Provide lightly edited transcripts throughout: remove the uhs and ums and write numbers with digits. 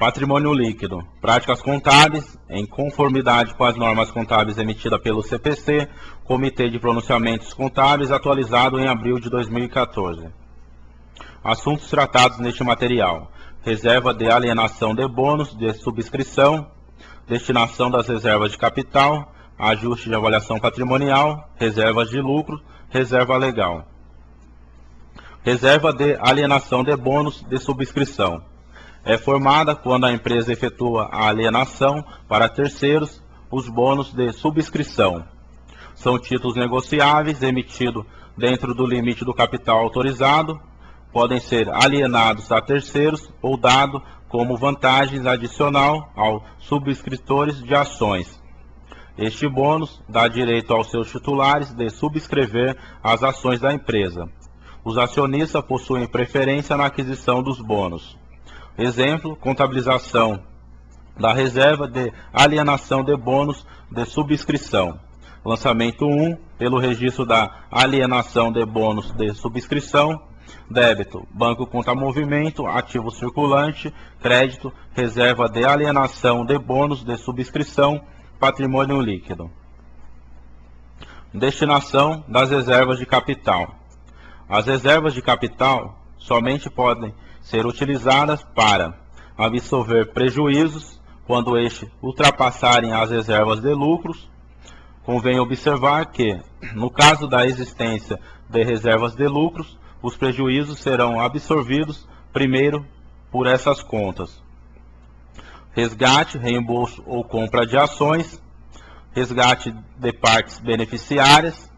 Patrimônio líquido. Práticas contábeis em conformidade com as normas contábeis emitidas pelo CPC, Comitê de Pronunciamentos Contábeis, atualizado em abril de 2014. Assuntos tratados neste material: reserva de alienação de bônus de subscrição, destinação das reservas de capital, ajuste de avaliação patrimonial, reservas de lucro, reserva legal. Reserva de alienação de bônus de subscrição. É formada quando a empresa efetua a alienação para terceiros os bônus de subscrição. São títulos negociáveis emitidos dentro do limite do capital autorizado, podem ser alienados a terceiros ou dados como vantagens adicional aos subscritores de ações. Este bônus dá direito aos seus titulares de subscrever as ações da empresa. Os acionistas possuem preferência na aquisição dos bônus. Exemplo: contabilização da reserva de alienação de bônus de subscrição. Lançamento 1, pelo registro da alienação de bônus de subscrição. Débito: banco conta movimento, ativo circulante, crédito, reserva de alienação de bônus de subscrição, patrimônio líquido. Destinação das reservas de capital. As reservas de capital somente podem ser utilizadas para absorver prejuízos quando estes ultrapassarem as reservas de lucros. Convém observar que, no caso da existência de reservas de lucros, os prejuízos serão absorvidos primeiro por essas contas: resgate, reembolso ou compra de ações, resgate de partes beneficiárias.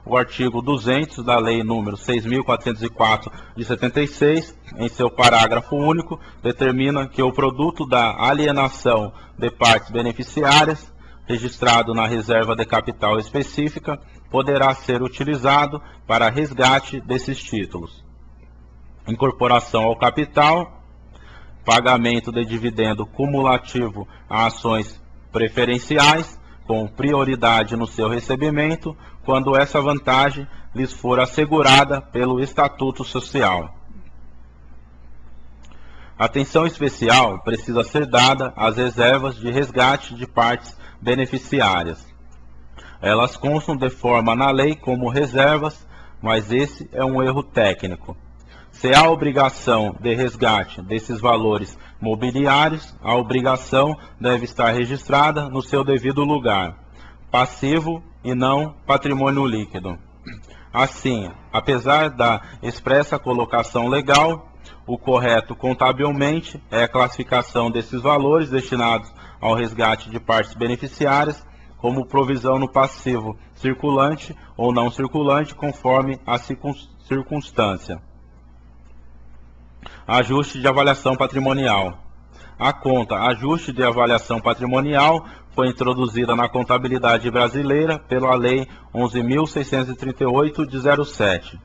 O artigo 200 da Lei nº 6.404 de 76, em seu parágrafo único, determina que o produto da alienação de partes beneficiárias, registrado na reserva de capital específica, poderá ser utilizado para resgate desses títulos. Incorporação ao capital, pagamento de dividendo cumulativo a ações preferenciais, com prioridade no seu recebimento, quando essa vantagem lhes for assegurada pelo Estatuto Social. Atenção especial precisa ser dada às reservas de resgate de partes beneficiárias. Elas constam de forma na lei como reservas, mas esse é um erro técnico. Se há obrigação de resgate desses valores mobiliários, a obrigação deve estar registrada no seu devido lugar, passivo e não patrimônio líquido. Assim, apesar da expressa colocação legal, o correto contabilmente é a classificação desses valores destinados ao resgate de partes beneficiárias como provisão no passivo circulante ou não circulante, conforme a circunstância. Ajuste de avaliação patrimonial. A conta ajuste de avaliação patrimonial foi introduzida na contabilidade brasileira pela Lei 11.638 de 07,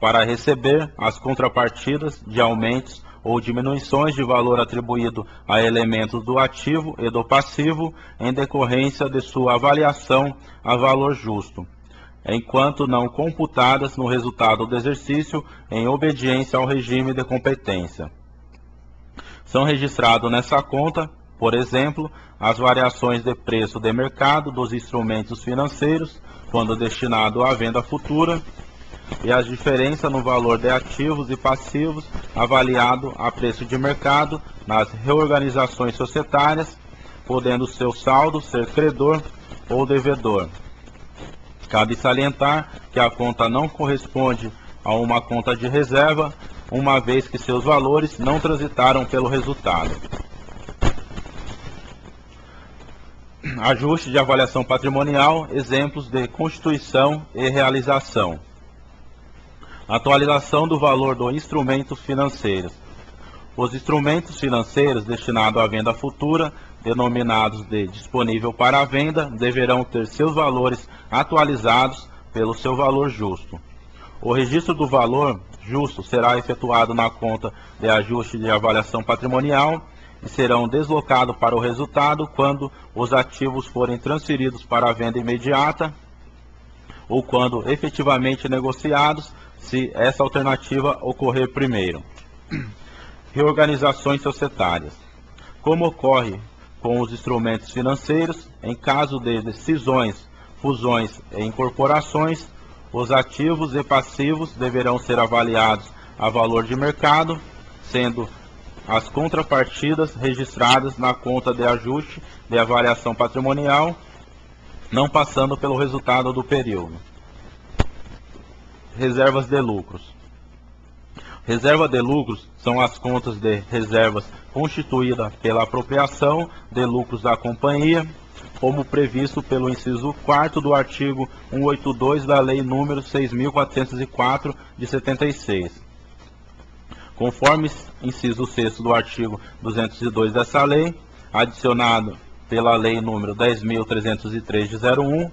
para receber as contrapartidas de aumentos ou diminuições de valor atribuído a elementos do ativo e do passivo em decorrência de sua avaliação a valor justo, enquanto não computadas no resultado do exercício em obediência ao regime de competência. São registrados nessa conta, por exemplo, as variações de preço de mercado dos instrumentos financeiros, quando destinado à venda futura, e as diferenças no valor de ativos e passivos avaliado a preço de mercado nas reorganizações societárias, podendo seu saldo ser credor ou devedor. Cabe salientar que a conta não corresponde a uma conta de reserva, uma vez que seus valores não transitaram pelo resultado. Ajuste de avaliação patrimonial, exemplos de constituição e realização. Atualização do valor dos instrumentos financeiros. Os instrumentos financeiros destinados à venda futura, denominados de disponível para a venda, deverão ter seus valores atualizados pelo seu valor justo. O registro do valor justo será efetuado na conta de ajuste de avaliação patrimonial e serão deslocados para o resultado quando os ativos forem transferidos para a venda imediata ou quando efetivamente negociados, se essa alternativa ocorrer primeiro. Reorganizações societárias. Como ocorre com os instrumentos financeiros, em caso de cisões, fusões e incorporações, os ativos e passivos deverão ser avaliados a valor de mercado, sendo as contrapartidas registradas na conta de ajuste de avaliação patrimonial, não passando pelo resultado do período. Reservas de lucros. Reserva de lucros são as contas de reservas constituídas pela apropriação de lucros da companhia, como previsto pelo inciso 4º do artigo 182 da Lei nº 6.404, de 76. Conforme inciso 6º do artigo 202 dessa lei, adicionado pela Lei nº 10.303, de 01,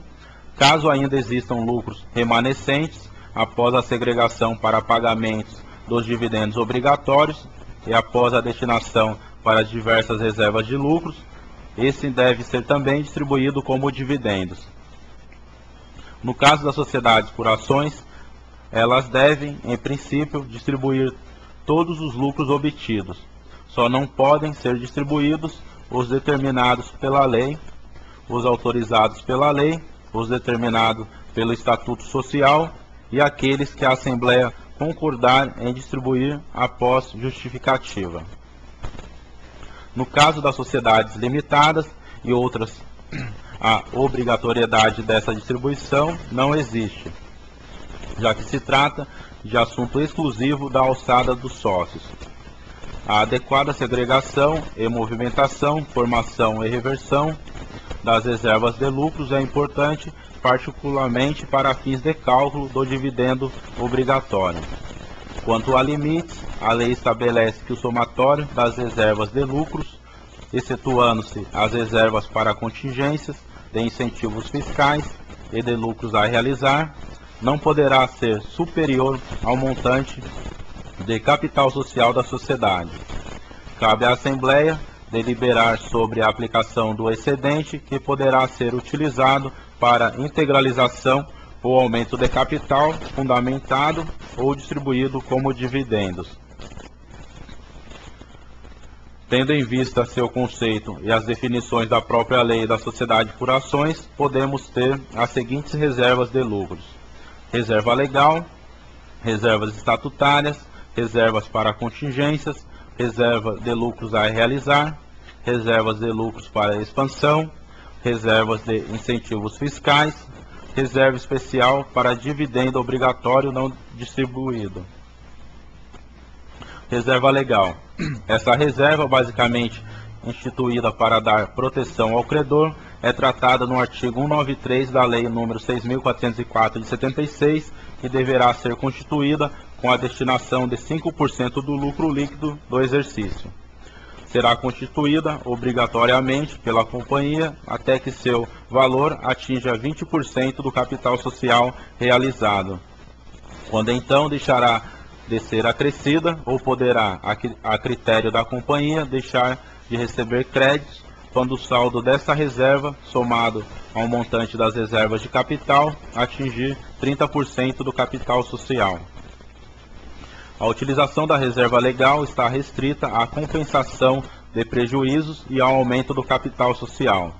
caso ainda existam lucros remanescentes após a segregação para pagamentos dos dividendos obrigatórios e após a destinação para diversas reservas de lucros, esse deve ser também distribuído como dividendos. No caso das sociedades por ações, elas devem, em princípio, distribuir todos os lucros obtidos. Só não podem ser distribuídos os determinados pela lei, os autorizados pela lei, os determinados pelo Estatuto Social e aqueles que a Assembleia concordar em distribuir após justificativa. No caso das sociedades limitadas e outras, a obrigatoriedade dessa distribuição não existe, já que se trata de assunto exclusivo da alçada dos sócios. A adequada segregação e movimentação, formação e reversão das reservas de lucros é importante, particularmente para fins de cálculo do dividendo obrigatório. Quanto a limites, a lei estabelece que o somatório das reservas de lucros, excetuando-se as reservas para contingências de incentivos fiscais e de lucros a realizar, não poderá ser superior ao montante de capital social da sociedade. Cabe à Assembleia deliberar sobre a aplicação do excedente, que poderá ser utilizado para integralização ou aumento de capital, fundamentado ou distribuído como dividendos. Tendo em vista seu conceito e as definições da própria lei da sociedade por ações, podemos ter as seguintes reservas de lucros: reserva legal, reservas estatutárias, reservas para contingências, reserva de lucros a realizar, reservas de lucros para expansão, reservas de incentivos fiscais, reserva especial para dividendo obrigatório não distribuído. Reserva legal. Essa reserva, basicamente instituída para dar proteção ao credor, é tratada no artigo 193 da Lei nº 6.404, de 76, que deverá ser constituída com a destinação de 5% do lucro líquido do exercício. Será constituída obrigatoriamente pela companhia até que seu valor atinja 20% do capital social realizado, quando então deixará de ser acrescida ou poderá, a critério da companhia, deixar de receber créditos quando o saldo dessa reserva, somado ao montante das reservas de capital, atingir 30% do capital social. A utilização da reserva legal está restrita à compensação de prejuízos e ao aumento do capital social.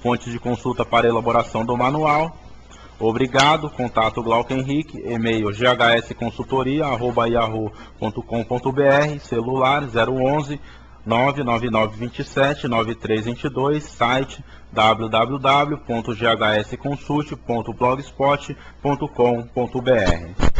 Fontes de consulta para elaboração do manual. Obrigado. Contato Glauco Henrique. E-mail ghsconsultoria@yahoo.com.br. Celular 011 99927 9322. Site www.ghsconsult.blogspot.com.br.